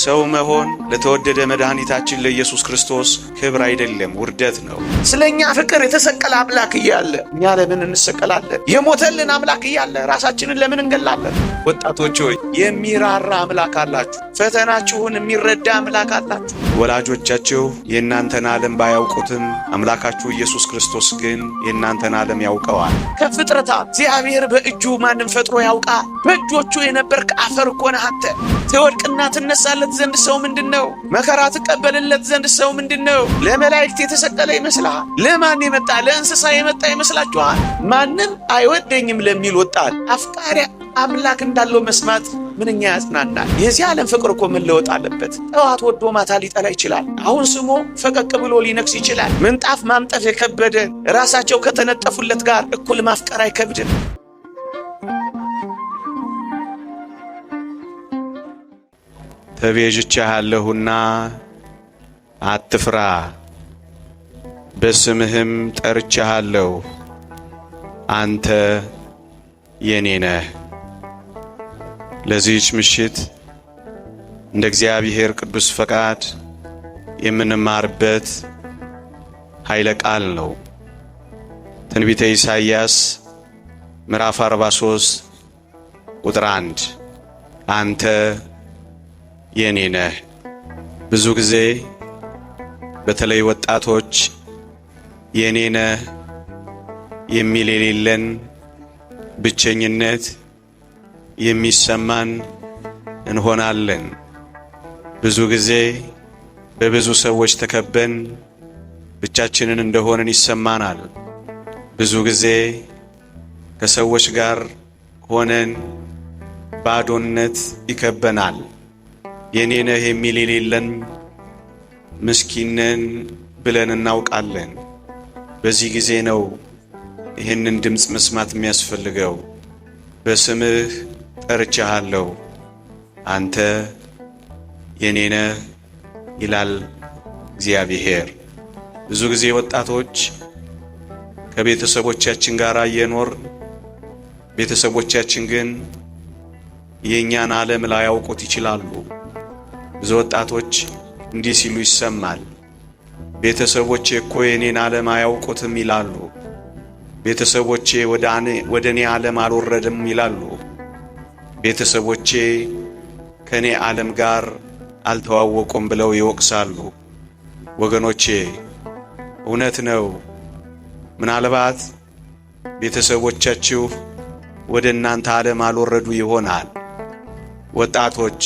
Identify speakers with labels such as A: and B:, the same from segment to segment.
A: ሰው መሆን ለተወደደ መድኃኒታችን ለኢየሱስ ክርስቶስ ክብር አይደለም፣ ውርደት ነው። ስለኛ ፍቅር የተሰቀለ አምላክ እያለ እኛ ለምን እንሰቀላለን? የሞተልን አምላክ እያለ ራሳችንን ለምን እንገላለን? ወጣቶች ሆይ የሚራራ አምላክ አላችሁ። ፈተናችሁን የሚረዳ አምላክ አላችሁ። ወላጆቻችሁ የእናንተን ዓለም ባያውቁትም አምላካችሁ ኢየሱስ ክርስቶስ ግን የእናንተን ዓለም ያውቀዋል። ከፍጥረታት እግዚአብሔር በእጁ ማንም ፈጥሮ ያውቃል። በእጆቹ የነበርክ አፈር እኮ ነህ አንተ። ትወድቅና ትነሳለት ዘንድ ሰው ምንድነው? መከራ ትቀበልለት ዘንድ ሰው ምንድነው? ለመላእክት የተሰቀለ ይመስላል? ለማን የመጣ ለእንስሳ የመጣ ይመስላችኋል? ማንም አይወደኝም ለሚል ወጣት አፍቃሪ አምላክ እንዳለው መስማት ምንኛ ያጽናናል። የዚህ ዓለም ፍቅር እኮ መለወጥ አለበት። ጠዋት ወዶ ማታ ሊጠላ ይችላል። አሁን ስሞ ፈቀቅ ብሎ ሊነክስ ይችላል። ምንጣፍ ማምጠፍ የከበደ ራሳቸው ከተነጠፉለት ጋር እኩል ማፍቀር አይከብድም። ተቤዥቼሃለሁና አትፍራ፣ በስምህም ጠርቼሃለሁ፣ አንተ የኔ ነህ። ለዚህች ምሽት እንደ እግዚአብሔር ቅዱስ ፈቃድ የምንማርበት ኃይለ ቃል ነው። ትንቢተ ኢሳይያስ ምዕራፍ 43 ቁጥር 1 አንተ የኔ ነህ። ብዙ ጊዜ በተለይ ወጣቶች የኔ ነህ የሚል የሌለን ብቸኝነት የሚሰማን እንሆናለን። ብዙ ጊዜ በብዙ ሰዎች ተከበን ብቻችንን እንደሆንን ይሰማናል። ብዙ ጊዜ ከሰዎች ጋር ሆነን ባዶነት ይከበናል። የኔ ነህ የሚል የሌለን ምስኪንን ብለን እናውቃለን። በዚህ ጊዜ ነው ይህንን ድምፅ መስማት የሚያስፈልገው። በስምህ ጠርቼሃለሁ፣ አንተ የኔ ነህ ይላል እግዚአብሔር። ብዙ ጊዜ ወጣቶች ከቤተሰቦቻችን ጋር እየኖር ቤተሰቦቻችን ግን የእኛን ዓለም ላያውቁት ይችላሉ። ብዙ ወጣቶች እንዲህ ሲሉ ይሰማል፣ ቤተሰቦቼ እኮ የኔን ዓለም አያውቁትም ይላሉ። ቤተሰቦቼ ወደ እኔ ዓለም አልወረድም ይላሉ። ቤተሰቦቼ ከእኔ ዓለም ጋር አልተዋወቁም ብለው ይወቅሳሉ። ወገኖቼ እውነት ነው። ምናልባት ቤተሰቦቻችሁ ወደ እናንተ ዓለም አልወረዱ ይሆናል። ወጣቶች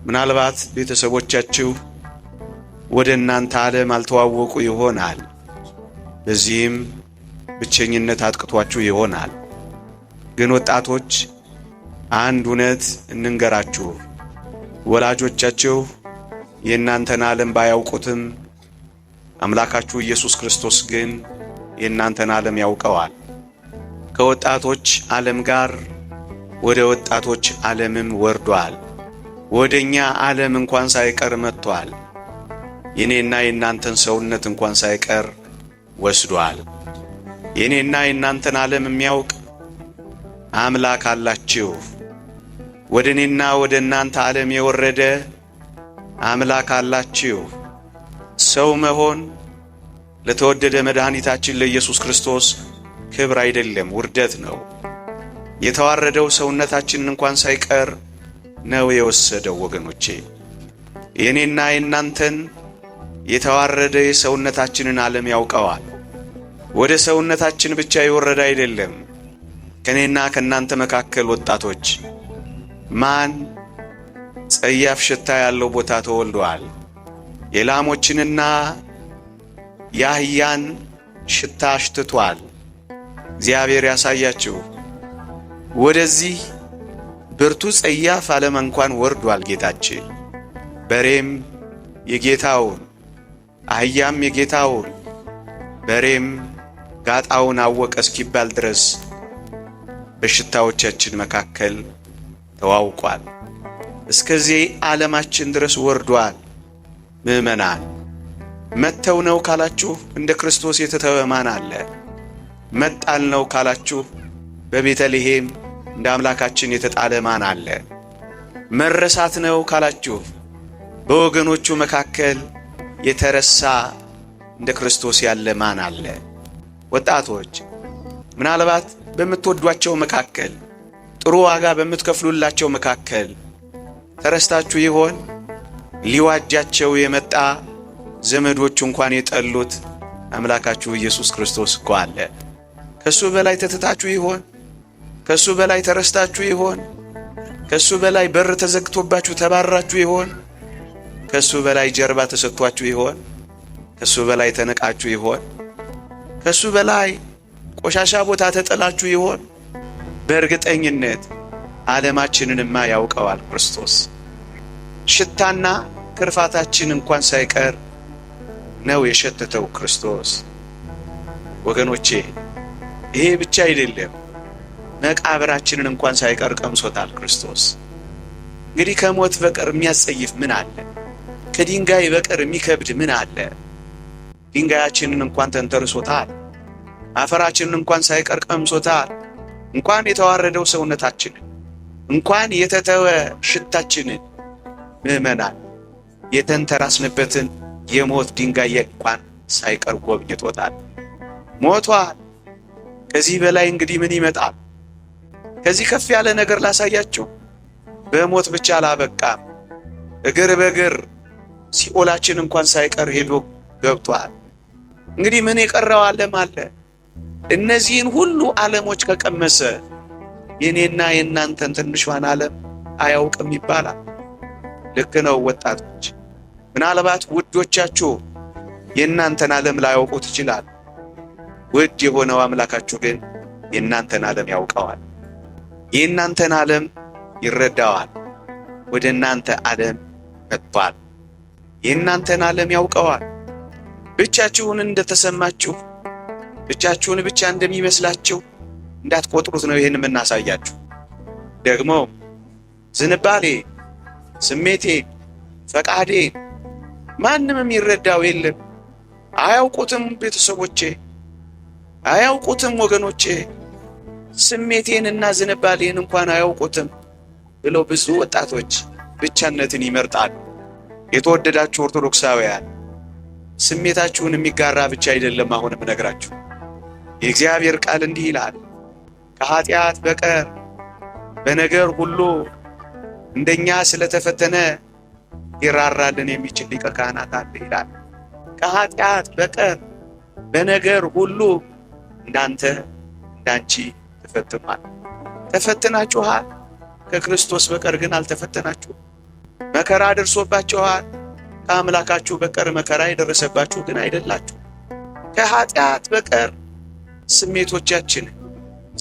A: ምናልባት ቤተሰቦቻችሁ ወደ እናንተ ዓለም አልተዋወቁ ይሆናል። በዚህም ብቸኝነት አጥቅቷችሁ ይሆናል። ግን ወጣቶች አንድ እውነት እንንገራችሁ፣ ወላጆቻችሁ የእናንተን ዓለም ባያውቁትም አምላካችሁ ኢየሱስ ክርስቶስ ግን የእናንተን ዓለም ያውቀዋል። ከወጣቶች ዓለም ጋር ወደ ወጣቶች ዓለምም ወርዷል። ወደኛ ዓለም እንኳን ሳይቀር መጥቷል። የኔና የእናንተን ሰውነት እንኳን ሳይቀር ወስዷል። የኔና የእናንተን ዓለም የሚያውቅ አምላክ አላችሁ። ወደ እኔና ወደ እናንተ ዓለም የወረደ አምላክ አላችሁ። ሰው መሆን ለተወደደ መድኃኒታችን ለኢየሱስ ክርስቶስ ክብር አይደለም፣ ውርደት ነው። የተዋረደው ሰውነታችንን እንኳን ሳይቀር ነው የወሰደው። ወገኖቼ የኔና የእናንተን የተዋረደ የሰውነታችንን ዓለም ያውቀዋል። ወደ ሰውነታችን ብቻ የወረደ አይደለም። ከኔና ከናንተ መካከል ወጣቶች ማን ጸያፍ ሽታ ያለው ቦታ ተወልዷል? የላሞችንና የአህያን ሽታ አሽትቷል። እግዚአብሔር ያሳያችሁ። ወደዚህ ብርቱ ጸያፍ ዓለም እንኳን ወርዷል ጌታችን። በሬም የጌታውን አህያም የጌታውን በሬም ጋጣውን አወቀ እስኪባል ድረስ በሽታዎቻችን መካከል ተዋውቋል። እስከዚህ ዓለማችን ድረስ ወርዷል። ምእመናን መተው ነው ካላችሁ እንደ ክርስቶስ የተተወ ማን አለ? መጣል ነው ካላችሁ በቤተልሔም እንደ አምላካችን የተጣለ ማን አለ? መረሳት ነው ካላችሁ በወገኖቹ መካከል የተረሳ እንደ ክርስቶስ ያለ ማን አለ? ወጣቶች ምናልባት በምትወዷቸው መካከል ጥሩ ዋጋ በምትከፍሉላቸው መካከል ተረስታችሁ ይሆን? ሊዋጃቸው የመጣ ዘመዶቹ እንኳን የጠሉት አምላካችሁ ኢየሱስ ክርስቶስ እኮ አለ። ከሱ በላይ ተትታችሁ ይሆን? ከሱ በላይ ተረስታችሁ ይሆን? ከሱ በላይ በር ተዘግቶባችሁ ተባራችሁ ይሆን? ከሱ በላይ ጀርባ ተሰጥቷችሁ ይሆን? ከሱ በላይ ተነቃችሁ ይሆን? ከሱ በላይ ቆሻሻ ቦታ ተጠላችሁ ይሆን? በእርግጠኝነት ዓለማችንንማ ያውቀዋል ክርስቶስ። ሽታና ክርፋታችን እንኳን ሳይቀር ነው የሸተተው ክርስቶስ። ወገኖቼ ይሄ ብቻ አይደለም፣ መቃብራችንን እንኳን ሳይቀር ቀምሶታል ክርስቶስ። እንግዲህ ከሞት በቀር የሚያስጸይፍ ምን አለ? ከድንጋይ በቀር የሚከብድ ምን አለ? ድንጋያችንን እንኳን ተንተርሶታል። አፈራችንን እንኳን ሳይቀር ቀምሶታል። እንኳን የተዋረደው ሰውነታችንን፣ እንኳን የተተወ ሽታችንን ምዕመናን የተንተራስንበትን የሞት ድንጋይ እንኳን ሳይቀር ጎብኝቶታል። ሞቷል። ከዚህ በላይ እንግዲህ ምን ይመጣል? ከዚህ ከፍ ያለ ነገር ላሳያችሁ። በሞት ብቻ አላበቃም። እግር በእግር ሲኦላችን እንኳን ሳይቀር ሄዶ ገብቷል። እንግዲህ ምን የቀረው ዓለም አለ? እነዚህን ሁሉ ዓለሞች ከቀመሰ የኔና የእናንተን ትንሿን ዓለም አያውቅም ይባላል። ልክ ነው ወጣቶች። ምናልባት ውዶቻችሁ የእናንተን ዓለም ላያውቁት ይችላል። ውድ የሆነው አምላካችሁ ግን የእናንተን ዓለም ያውቀዋል። የእናንተን ዓለም ይረዳዋል። ወደ እናንተ ዓለም መጥቷል። የእናንተን ዓለም ያውቀዋል። ብቻችሁን እንደተሰማችሁ፣ ብቻችሁን ብቻ እንደሚመስላችሁ እንዳትቆጥሩት ነው ይህን የምናሳያችሁ። ደግሞ ዝንባሌ፣ ስሜቴ፣ ፈቃዴ ማንም የሚረዳው የለም። አያውቁትም ቤተሰቦቼ፣ አያውቁትም ወገኖቼ፣ ስሜቴንና ዝንባሌን እንኳን አያውቁትም ብለው ብዙ ወጣቶች ብቻነትን ይመርጣሉ። የተወደዳችሁ ኦርቶዶክሳውያን ስሜታችሁን የሚጋራ ብቻ አይደለም አሁንም ነግራችሁ። የእግዚአብሔር ቃል እንዲህ ይላል፣ ከኃጢአት በቀር በነገር ሁሉ እንደኛ ስለተፈተነ ይራራልን የሚችል ሊቀ ካህናት አለ ይላል። ከኃጢአት በቀር በነገር ሁሉ እንዳንተ እንዳንቺ ተፈትኗል። ተፈትናችኋል። ከክርስቶስ በቀር ግን አልተፈተናችሁ። መከራ ደርሶባችኋል። ከአምላካችሁ በቀር መከራ የደረሰባችሁ ግን አይደላችሁ። ከኃጢአት በቀር ስሜቶቻችን፣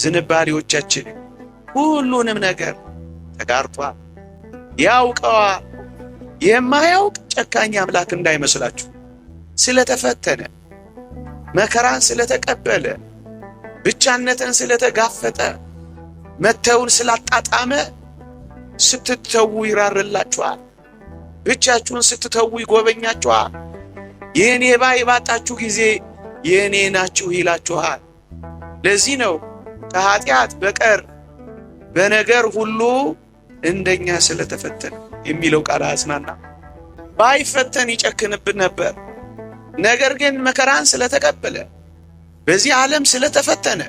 A: ዝንባሌዎቻችን ሁሉንም ነገር ተጋርቷል። ያውቀዋል። የማያውቅ ጨካኝ አምላክ እንዳይመስላችሁ። ስለተፈተነ፣ መከራን ስለተቀበለ፣ ብቻነትን ስለተጋፈጠ፣ መተውን ስላጣጣመ ስትተዉ ይራርላችኋል። ብቻችሁን ስትተዉ ይጎበኛችኋል። የኔ ባይ ባጣችሁ ጊዜ የኔ ናችሁ ይላችኋል። ለዚህ ነው ከኃጢአት በቀር በነገር ሁሉ እንደኛ ስለተፈተነ የሚለው ቃል አጽናና። ባይፈተን ይጨክንብን ነበር። ነገር ግን መከራን ስለተቀበለ፣ በዚህ ዓለም ስለተፈተነ፣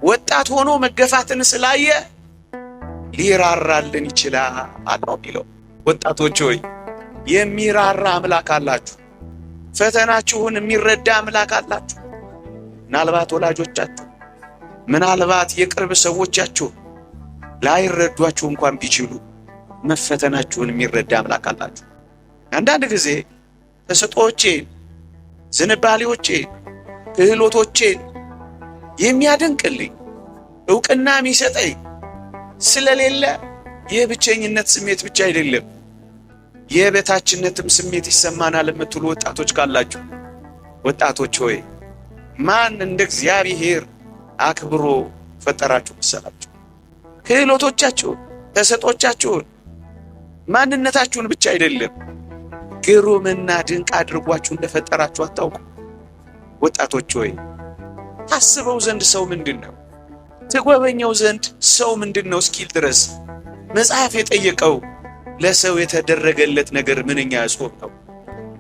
A: ወጣት ሆኖ መገፋትን ስላየ ሊራራልን ይችላል ነው የሚለው። ወጣቶች ሆይ የሚራራ አምላክ አላችሁ። ፈተናችሁን የሚረዳ አምላክ አላችሁ። ምናልባት ወላጆቻችሁ፣ ምናልባት የቅርብ ሰዎቻችሁ ላይረዷችሁ እንኳን ቢችሉ መፈተናችሁን የሚረዳ አምላክ አላችሁ። አንዳንድ ጊዜ ተሰጦቼን፣ ዝንባሌዎቼን፣ ክህሎቶቼን የሚያደንቅልኝ ዕውቅና የሚሰጠኝ ስለሌለ የብቸኝነት ስሜት ብቻ አይደለም የበታችነትም ስሜት ይሰማናል የምትሉ ወጣቶች ካላችሁ፣ ወጣቶች ሆይ ማን እንደ እግዚአብሔር አክብሮ ፈጠራችሁ መሰላችሁ? ክህሎቶቻችሁን፣ ተሰጦቻችሁን፣ ማንነታችሁን ብቻ አይደለም ግሩምና ድንቅ አድርጓችሁ እንደፈጠራችሁ አታውቁ? ወጣቶች ሆይ ታስበው ዘንድ ሰው ምንድን ነው? ትጎበኘው ዘንድ ሰው ምንድን ነው እስኪል ድረስ መጽሐፍ የጠየቀው ለሰው የተደረገለት ነገር ምንኛ እጹብ ነው።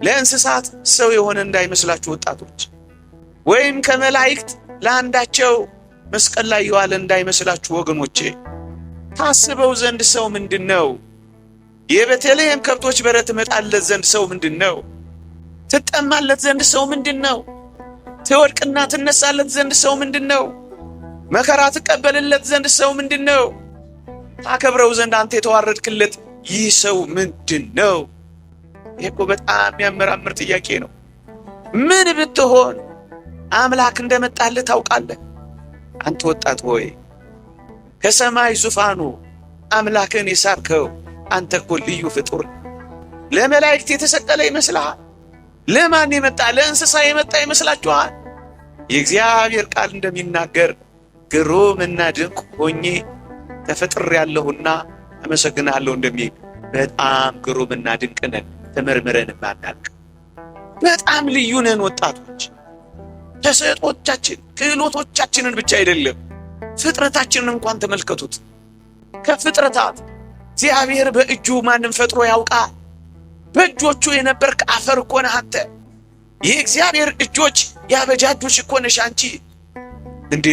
A: ለእንስሳት ሰው የሆነ እንዳይመስላችሁ ወጣቶች፣ ወይም ከመላእክት ለአንዳቸው መስቀል ላይ የዋለ እንዳይመስላችሁ ወገኖቼ። ታስበው ዘንድ ሰው ምንድነው? የቤተልሔም ከብቶች በረት መጣለት ዘንድ ሰው ምንድነው? ትጠማለት ዘንድ ሰው ምንድነው? ትወድቅና ትነሳለት ዘንድ ሰው ምንድነው? መከራ ትቀበልለት ዘንድ ሰው ምንድነው? ታከብረው ዘንድ አንተ የተዋረድክለት ይህ ሰው ምንድነው? ይሄ እኮ በጣም የሚያመራምር ጥያቄ ነው። ምን ብትሆን አምላክ እንደመጣልህ ታውቃለህ? አንተ ወጣት ሆይ ከሰማይ ዙፋኑ አምላክን የሳርከው አንተ እኮ ልዩ ፍጡር። ለመላእክት የተሰቀለ ይመስልሃል? ለማን የመጣ? ለእንስሳ የመጣ ይመስላችኋል? የእግዚአብሔር ቃል እንደሚናገር ግሩምና ድንቅ ሆኜ ተፈጥሬአለሁና አመሰግናለሁ እንደሚል በጣም ግሩምና ድንቅ ነን፣ ተመርምረን ማናልቅ በጣም ልዩ ነን ወጣቶች። ተሰጦቻችን ክህሎቶቻችንን ብቻ አይደለም ፍጥረታችንን እንኳን ተመልከቱት። ከፍጥረታት እግዚአብሔር በእጁ ማንም ፈጥሮ ያውቃል? በእጆቹ የነበርክ አፈር እኮ ነህ አንተ። የእግዚአብሔር እጆች ያበጃጁሽ እኮ ነሽ አንቺ። እንዴ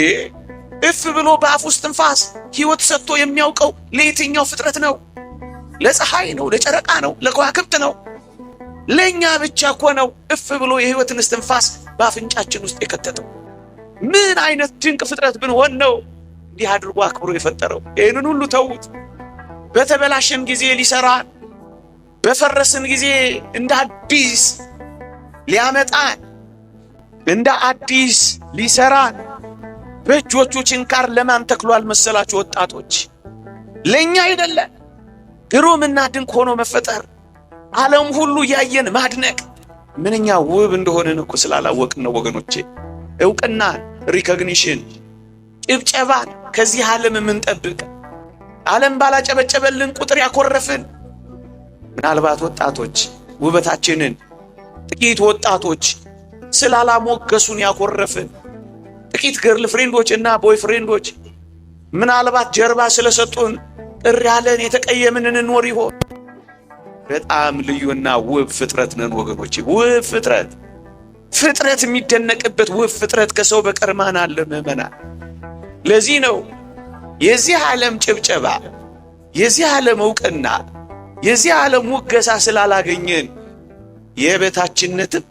A: እፍ ብሎ በአፍ ውስጥ ትንፋስ ሕይወት ሰጥቶ የሚያውቀው ለየትኛው ፍጥረት ነው? ለፀሐይ ነው? ለጨረቃ ነው? ለከዋክብት ነው? ለኛ ብቻ እኮ ነው እፍ ብሎ የሕይወትን እስትንፋስ በአፍንጫችን ውስጥ የከተተው። ምን አይነት ድንቅ ፍጥረት ብንሆን ነው እንዲህ አድርጎ አክብሮ የፈጠረው? ይህንን ሁሉ ተውት። በተበላሸን ጊዜ ሊሰራን፣ በፈረስን ጊዜ እንደ አዲስ ሊያመጣን፣ እንደ አዲስ ሊሰራን በእጆቹ ችንካር ለማን ተክሏል መሰላችሁ ወጣቶች? ለኛ አይደለ? ግሩምና ድንቅ ሆኖ መፈጠር፣ ዓለም ሁሉ ያየን ማድነቅ ምንኛ ውብ እንደሆነን እኮ ስላላወቅን ነው ወገኖቼ። ዕውቅናን፣ ሪኮግኒሽን፣ ጭብጨባን ከዚህ ዓለም የምንጠብቅ፣ ዓለም ባላጨበጨበልን ቁጥር ያኮረፍን ምናልባት ወጣቶች ውበታችንን ጥቂት ወጣቶች ስላላሞገሱን ያኮረፍን ጥቂት ገርል ፍሬንዶች እና ቦይ ፍሬንዶች ምናልባት ጀርባ ስለሰጡን ቅር ያለን የተቀየምንን እንኖር ይሆን? በጣም ልዩና ውብ ፍጥረት ነን ወገኖቼ። ውብ ፍጥረት፣ ፍጥረት የሚደነቅበት ውብ ፍጥረት ከሰው በቀር ማን አለ ምዕመናን? ለዚህ ነው የዚህ ዓለም ጭብጨባ፣ የዚህ ዓለም ዕውቅና፣ የዚህ ዓለም ሙገሳ ስላላገኘን የበታችነትም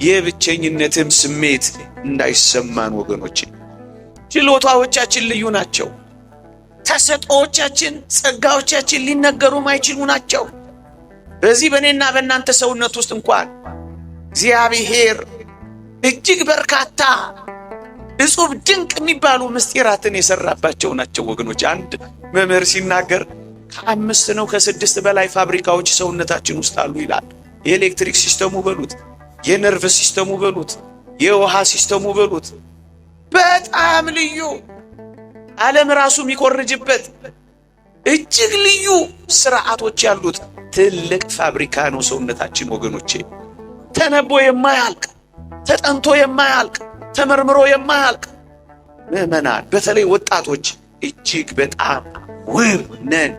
A: የብቸኝነትም ስሜት እንዳይሰማን ወገኖቼ። ችሎታዎቻችን ልዩ ናቸው። ተሰጥኦዎቻችን፣ ጸጋዎቻችን ሊነገሩ ማይችሉ ናቸው። በዚህ በእኔና በእናንተ ሰውነት ውስጥ እንኳን እግዚአብሔር እጅግ በርካታ እጹብ ድንቅ የሚባሉ ምስጢራትን የሰራባቸው ናቸው ወገኖች። አንድ መምህር ሲናገር ከ5 ነው ከ6 በላይ ፋብሪካዎች ሰውነታችን ውስጥ አሉ ይላል። የኤሌክትሪክ ሲስተሙ በሉት፣ የነርቭ ሲስተሙ በሉት፣ የውሃ ሲስተሙ በሉት፣ በጣም ልዩ ዓለም ራሱ የሚኮርጅበት እጅግ ልዩ ስርዓቶች ያሉት ትልቅ ፋብሪካ ነው ሰውነታችን ወገኖቼ። ተነቦ የማያልቅ፣ ተጠንቶ የማያልቅ፣ ተመርምሮ የማያልቅ ምዕመናን፣ በተለይ ወጣቶች እጅግ በጣም ውብ ነን።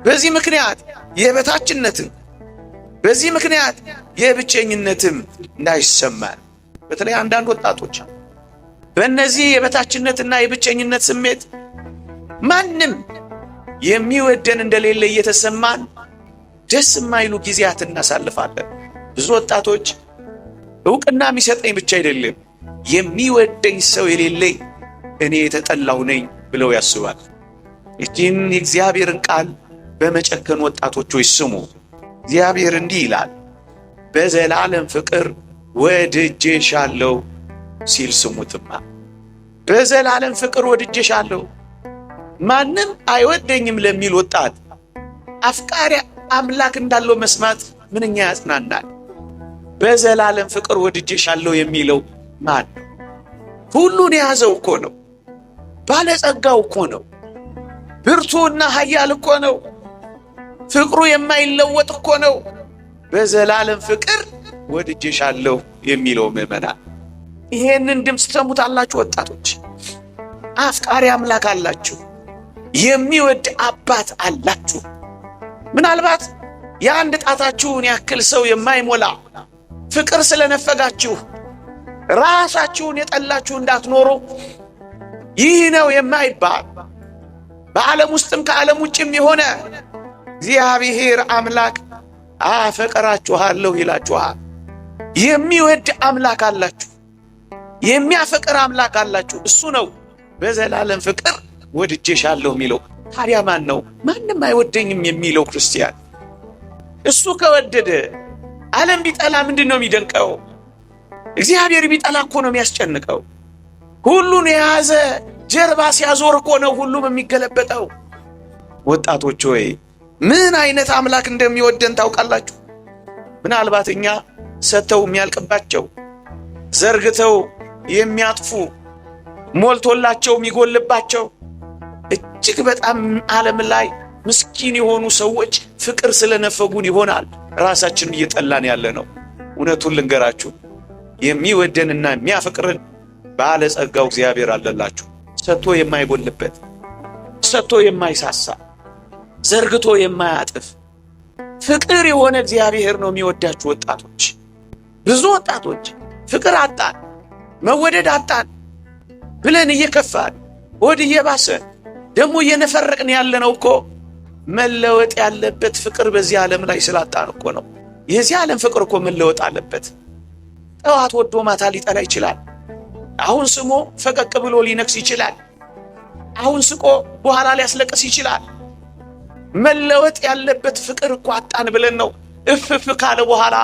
A: በዚህ ምክንያት የበታችነትም በዚህ ምክንያት የብቸኝነትም እንዳይሰማን በተለይ አንዳንድ ወጣቶች በእነዚህ የበታችነትና የብቸኝነት ስሜት ማንም የሚወደን እንደሌለ እየተሰማን ደስ የማይሉ ጊዜያትን እናሳልፋለን። ብዙ ወጣቶች ዕውቅና የሚሰጠኝ ብቻ አይደለም የሚወደኝ ሰው የሌለኝ እኔ የተጠላሁ ነኝ ብለው ያስባል። ይህን የእግዚአብሔርን ቃል በመጨከን ወጣቶች ሆይ ስሙ። እግዚአብሔር እንዲህ ይላል፣ በዘላለም ፍቅር ወድጄሻለሁ ሲል ስሙትማ። በዘላለም ፍቅር ወድጄሻለሁ። ማንም አይወደኝም ለሚል ወጣት አፍቃሪ አምላክ እንዳለው መስማት ምንኛ ያጽናናል። በዘላለም ፍቅር ወድጄሻለሁ የሚለው ማን? ሁሉን የያዘው እኮ ነው። ባለጸጋው እኮ ነው። ብርቱና ኃያል እኮ ነው። ፍቅሩ የማይለወጥ እኮ ነው። በዘላለም ፍቅር ወድጄሻለሁ የሚለው ምዕመናን፣ ይሄንን ድምፅ ሰሙታላችሁ ወጣቶች? አፍቃሪ አምላክ አላችሁ። የሚወድ አባት አላችሁ። ምናልባት የአንድ ጣታችሁን ያክል ሰው የማይሞላ ፍቅር ስለነፈጋችሁ ራሳችሁን የጠላችሁ እንዳትኖሩ ይህ ነው የማይባል በዓለም ውስጥም ከዓለም ውጭም የሆነ እግዚአብሔር አምላክ አፈቅራችኋለሁ ይላችኋል። የሚወድ አምላክ አላችሁ፣ የሚያፈቅር አምላክ አላችሁ። እሱ ነው በዘላለም ፍቅር ወድጄሻለሁ የሚለው። ታዲያ ማን ነው ማንም አይወደኝም የሚለው ክርስቲያን? እሱ ከወደደ ዓለም ቢጠላ ምንድን ነው የሚደንቀው? እግዚአብሔር ቢጠላ እኮ ነው የሚያስጨንቀው። ሁሉን የያዘ ጀርባ ሲያዞር እኮ ነው ሁሉም የሚገለበጠው። ወጣቶች ሆይ ምን አይነት አምላክ እንደሚወደን ታውቃላችሁ? ምናልባት እኛ ሰጥተው የሚያልቅባቸው፣ ዘርግተው የሚያጥፉ፣ ሞልቶላቸው የሚጎልባቸው እጅግ በጣም ዓለም ላይ ምስኪን የሆኑ ሰዎች ፍቅር ስለነፈጉን ይሆናል ራሳችንን እየጠላን ያለ ነው። እውነቱን ልንገራችሁ፣ የሚወደንና የሚያፈቅርን ባለጸጋው እግዚአብሔር አለላችሁ። ሰጥቶ የማይጎልበት፣ ሰጥቶ የማይሳሳ፣ ዘርግቶ የማያጥፍ ፍቅር የሆነ እግዚአብሔር ነው የሚወዳችሁ ወጣቶች። ብዙ ወጣቶች ፍቅር አጣን፣ መወደድ አጣን ብለን እየከፋን ወድ እየባሰን ደግሞ እየነፈረቅን ያለነው እኮ መለወጥ ያለበት ፍቅር በዚህ ዓለም ላይ ስላጣን እኮ ነው። የዚህ ዓለም ፍቅር እኮ መለወጥ አለበት። ጠዋት ወዶ ማታ ሊጠላ ይችላል። አሁን ስሞ ፈቀቅ ብሎ ሊነክስ ይችላል። አሁን ስቆ በኋላ ሊያስለቅስ ይችላል። መለወጥ ያለበት ፍቅር እኮ አጣን ብለን ነው እፍ ካለ በኋላ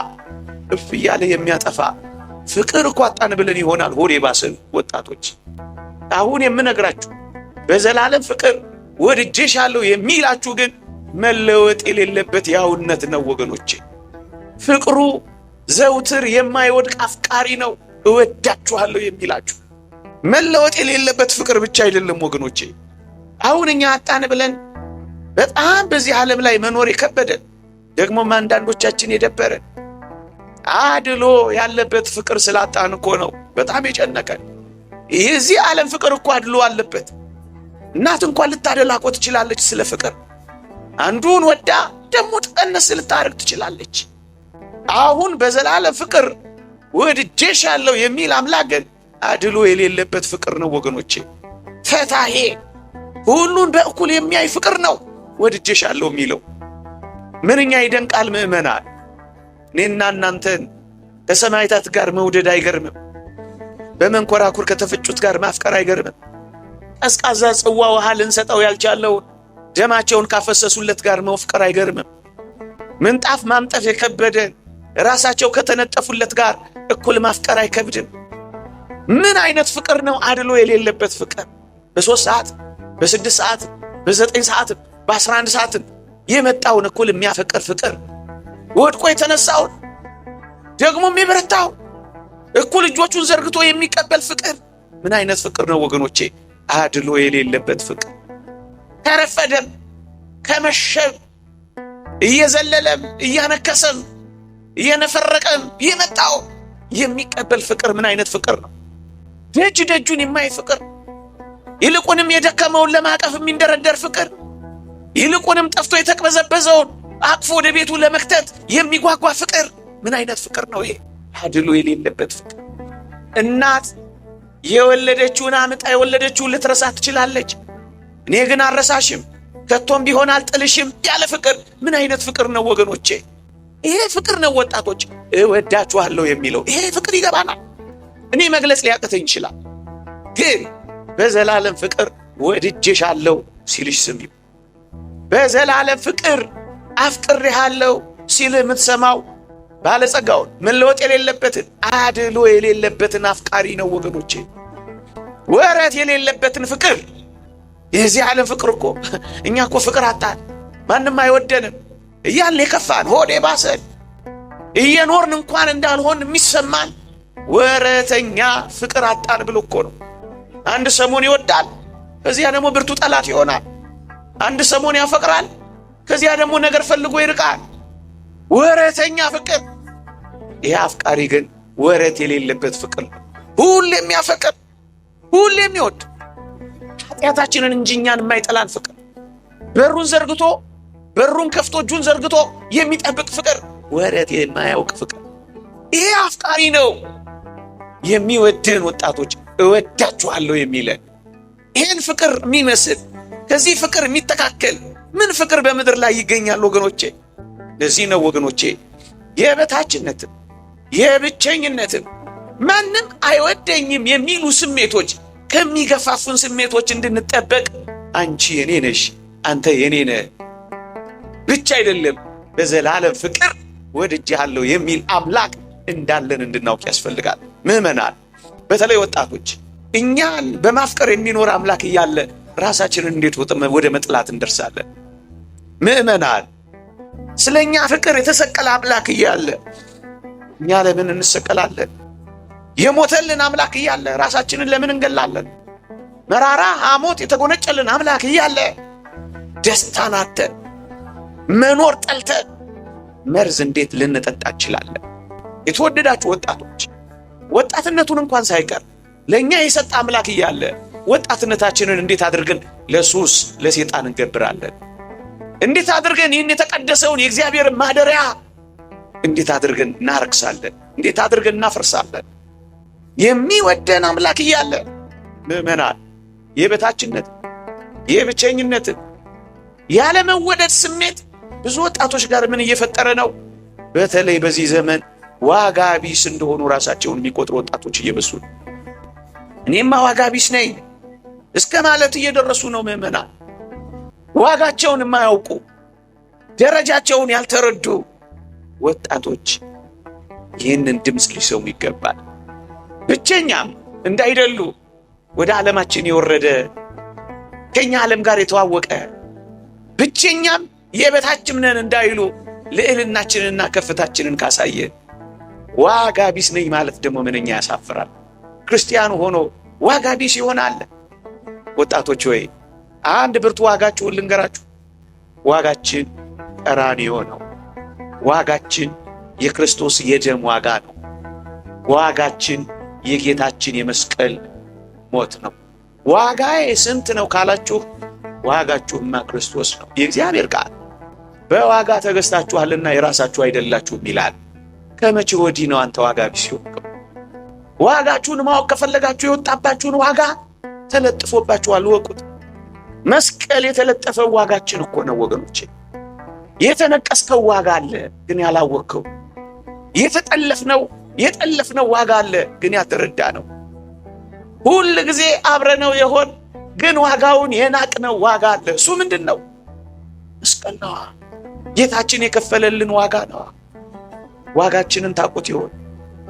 A: እፍ እያለ የሚያጠፋ ፍቅር እኮ አጣን ብለን ይሆናል ሆዴ ባሰን ወጣቶች። አሁን የምነግራችሁ በዘላለም ፍቅር ወድጄሻለሁ የሚላችሁ ግን መለወጥ የሌለበት ያውነት ነው ወገኖቼ። ፍቅሩ ዘውትር የማይወድቅ አፍቃሪ ነው እወዳችኋለሁ የሚላችሁ። መለወጥ የሌለበት ፍቅር ብቻ አይደለም ወገኖቼ። አሁን እኛ አጣን ብለን በጣም በዚህ ዓለም ላይ መኖር የከበደን ደግሞም አንዳንዶቻችን የደበረን አድሎ ያለበት ፍቅር ስላጣን እኮ ነው በጣም የጨነቀን። የዚህ ዓለም ፍቅር እኮ አድሎ አለበት። እናት እንኳን ልታደላ እኮ ትችላለች ስለ ፍቅር። አንዱን ወዳ ደግሞ ተቀነስ ልታረግ ትችላለች። አሁን በዘላለም ፍቅር ወድጄሻለሁ የሚል አምላክ ግን አድሎ የሌለበት ፍቅር ነው ወገኖቼ። ፈታሄ ሁሉን በእኩል የሚያይ ፍቅር ነው ወድጄሻለሁ የሚለው። ምንኛ ይደንቃል ምእመናን። እኔና እናንተን ከሰማዕታት ጋር መውደድ አይገርምም? በመንኮራኩር ከተፈጩት ጋር ማፍቀር አይገርምም? ቀዝቃዛ ጽዋ ውሃ ልንሰጠው ያልቻለውን ደማቸውን ካፈሰሱለት ጋር መፍቀር አይገርምም? ምንጣፍ ማምጠፍ የከበደን ራሳቸው ከተነጠፉለት ጋር እኩል ማፍቀር አይከብድም? ምን አይነት ፍቅር ነው አድሎ የሌለበት ፍቅር? በ3 ሰዓት፣ በ6 ሰዓት፣ በ9 ሰዓት፣ በ11 ሰዓት የመጣውን እኩል የሚያፈቅር ፍቅር፣ ወድቆ የተነሳውን ደግሞ የሚበረታው እኩል እጆቹን ዘርግቶ የሚቀበል ፍቅር ምን አይነት ፍቅር ነው ወገኖቼ? አድሎ የሌለበት ፍቅር። ከረፈደም ከመሸም እየዘለለም እያነከሰም እየነፈረቀም የመጣው የሚቀበል ፍቅር ምን አይነት ፍቅር ነው? ደጅ ደጁን የማይ ፍቅር፣ ይልቁንም የደከመውን ለማቀፍ የሚንደረደር ፍቅር፣ ይልቁንም ጠፍቶ የተቅበዘበዘውን አቅፎ ወደ ቤቱ ለመክተት የሚጓጓ ፍቅር ምን አይነት ፍቅር ነው ይሄ? አድሎ የሌለበት ፍቅር። እናት የወለደችውን አምጣ የወለደችውን ልትረሳ ትችላለች። እኔ ግን አልረሳሽም ከቶም ቢሆን አልጥልሽም ያለ ፍቅር ምን አይነት ፍቅር ነው ወገኖቼ? ይሄ ፍቅር ነው ወጣቶች እወዳችኋለሁ የሚለው። ይሄ ፍቅር ይገባናል። እኔ መግለጽ ሊያቅተኝ ይችላል። ግን በዘላለም ፍቅር ወድጄሻለሁ ሲልሽ ስሚው። በዘላለም ፍቅር አፍቅሬሃለሁ ሲል የምትሰማው ባለጸጋውን መለወጥ የሌለበትን አድሎ የሌለበትን አፍቃሪ ነው ወገኖቼ። ወረት የሌለበትን ፍቅር። የዚህ ዓለም ፍቅር እኮ እኛ እኮ ፍቅር አጣን፣ ማንም አይወደንም እያልን የከፋን ሆዴ ባሰን እየኖርን እንኳን እንዳልሆን የሚሰማን ወረተኛ ፍቅር አጣን ብሎ እኮ ነው። አንድ ሰሞን ይወዳል፣ ከዚያ ደግሞ ብርቱ ጠላት ይሆናል። አንድ ሰሞን ያፈቅራል፣ ከዚያ ደግሞ ነገር ፈልጎ ይርቃል። ወረተኛ ፍቅር። ይህ አፍቃሪ ግን ወረት የሌለበት ፍቅር ነው። ሁሌ የሚያፈቅር፣ ሁሌ የሚወድ ኃጢአታችንን እንጂ እኛን የማይጠላን ፍቅር። በሩን ዘርግቶ በሩን ከፍቶ እጁን ዘርግቶ የሚጠብቅ ፍቅር፣ ወረት የማያውቅ ፍቅር። ይሄ አፍቃሪ ነው። የሚወደን ወጣቶች እወዳችኋለሁ የሚለን ይሄን ፍቅር የሚመስል ከዚህ ፍቅር የሚተካከል ምን ፍቅር በምድር ላይ ይገኛል ወገኖቼ? ለዚህ ነው ወገኖቼ የበታችነትም የብቸኝነትም ማንም አይወደኝም የሚሉ ስሜቶች ከሚገፋፉን ስሜቶች እንድንጠበቅ አንቺ የኔ ነሽ አንተ የኔ ነህ ብቻ አይደለም በዘላለም ፍቅር ወድጄሃለሁ የሚል አምላክ እንዳለን እንድናውቅ ያስፈልጋል። ምዕመናን፣ በተለይ ወጣቶች እኛን በማፍቀር የሚኖር አምላክ እያለ ራሳችንን እንዴት ወደ መጥላት እንደርሳለን? ምዕመናን፣ ስለኛ ፍቅር የተሰቀለ አምላክ እያለ እኛ ለምን እንሰቀላለን? የሞተልን አምላክ እያለ ራሳችንን ለምን እንገላለን? መራራ ሐሞት የተጎነጨልን አምላክ እያለ ደስታን አጥተን መኖር ጠልተን መርዝ እንዴት ልንጠጣ እንችላለን? የተወደዳችሁ ወጣቶች ወጣትነቱን እንኳን ሳይቀር ለኛ የሰጠ አምላክ እያለ ወጣትነታችንን እንዴት አድርገን ለሱስ ለሰይጣን እንገብራለን? እንዴት አድርገን ይህን የተቀደሰውን የእግዚአብሔር ማደሪያ እንዴት አድርገን እናረክሳለን? እንዴት አድርገን እናፈርሳለን? የሚወደን አምላክ እያለ ምዕመናን የበታችነት የብቸኝነት ያለመወደድ ስሜት ብዙ ወጣቶች ጋር ምን እየፈጠረ ነው? በተለይ በዚህ ዘመን ዋጋ ቢስ እንደሆኑ ራሳቸውን የሚቆጥሩ ወጣቶች እየበዙ ነው። እኔማ ዋጋ ቢስ ነኝ እስከ ማለት እየደረሱ ነው። ምዕመናን ዋጋቸውን የማያውቁ ደረጃቸውን ያልተረዱ ወጣቶች ይህንን ድምፅ ሊሰሙ ይገባል። ብቸኛም እንዳይደሉ ወደ ዓለማችን የወረደ ከኛ ዓለም ጋር የተዋወቀ ብቸኛም የበታችም ነን እንዳይሉ ልዕልናችንና ከፍታችንን ካሳየ ዋጋ ቢስ ነኝ ማለት ደግሞ ምንኛ ያሳፍራል። ክርስቲያኑ ሆኖ ዋጋ ቢስ ይሆናል። ወጣቶች ሆይ አንድ ብርቱ ዋጋችሁን ልንገራችሁ። ዋጋችን ቀራንዮ ነው። ዋጋችን የክርስቶስ የደም ዋጋ ነው። ዋጋችን የጌታችን የመስቀል ሞት ነው። ዋጋዬ ስንት ነው ካላችሁ ዋጋችሁማ ክርስቶስ ነው። የእግዚአብሔር ቃል በዋጋ ተገዝታችኋልና የራሳችሁ አይደላችሁም ይላል። ከመቼ ወዲህ ነው አንተ ዋጋ ቢስ ሆንከው? ዋጋችሁን ማወቅ ከፈለጋችሁ የወጣባችሁን ዋጋ ተለጥፎባችኋል፣ ወቁት። መስቀል የተለጠፈው ዋጋችን እኮ ነው ወገኖቼ። የተነቀስከው ዋጋ አለ ግን ያላወቅከው። የጠለፍነው ዋጋ አለ ግን ያልተረዳ ነው። ሁል ጊዜ አብረነው የሆን ግን ዋጋውን የናቅነው ዋጋ አለ። እሱ ምንድን ነው? መስቀል ነው። ጌታችን የከፈለልን ዋጋ ነው። ዋጋችንን ታውቁት ይሆን?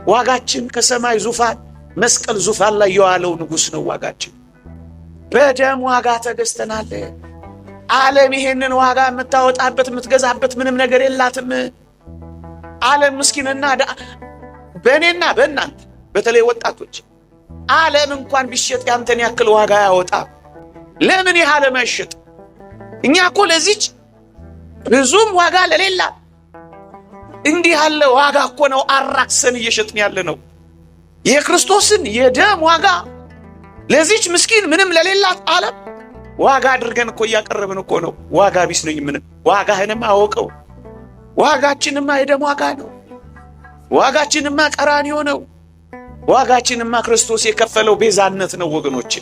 A: ዋጋችን ከሰማይ ዙፋን መስቀል ዙፋን ላይ የዋለው ንጉሥ ነው ዋጋችን። በደም ዋጋ ተገዝተናል። ዓለም ይሄንን ዋጋ የምታወጣበት የምትገዛበት ምንም ነገር የላትም። ዓለም ምስኪንና በእኔና በእናንተ በተለይ ወጣቶች ዓለም እንኳን ቢሸጥ ያንተን ያክል ዋጋ ያወጣ። ለምን ይህ ዓለም አይሸጥ? እኛ እኮ ለዚች ብዙም ዋጋ ለሌላ እንዲህ ያለ ዋጋ እኮ ነው አራክሰን እየሸጥን ያለ ነው። የክርስቶስን የደም ዋጋ ለዚች ምስኪን ምንም ለሌላት ዓለም ዋጋ አድርገን እኮ እያቀረብን እኮ ነው። ዋጋ ቢስ ነኝ ምን? ዋጋህንማ አወቀው። ዋጋችንማ የደም ዋጋ ነው። ዋጋችንማ ቀራንዮ ነው። ዋጋችንማ ክርስቶስ የከፈለው ቤዛነት ነው ወገኖቼ።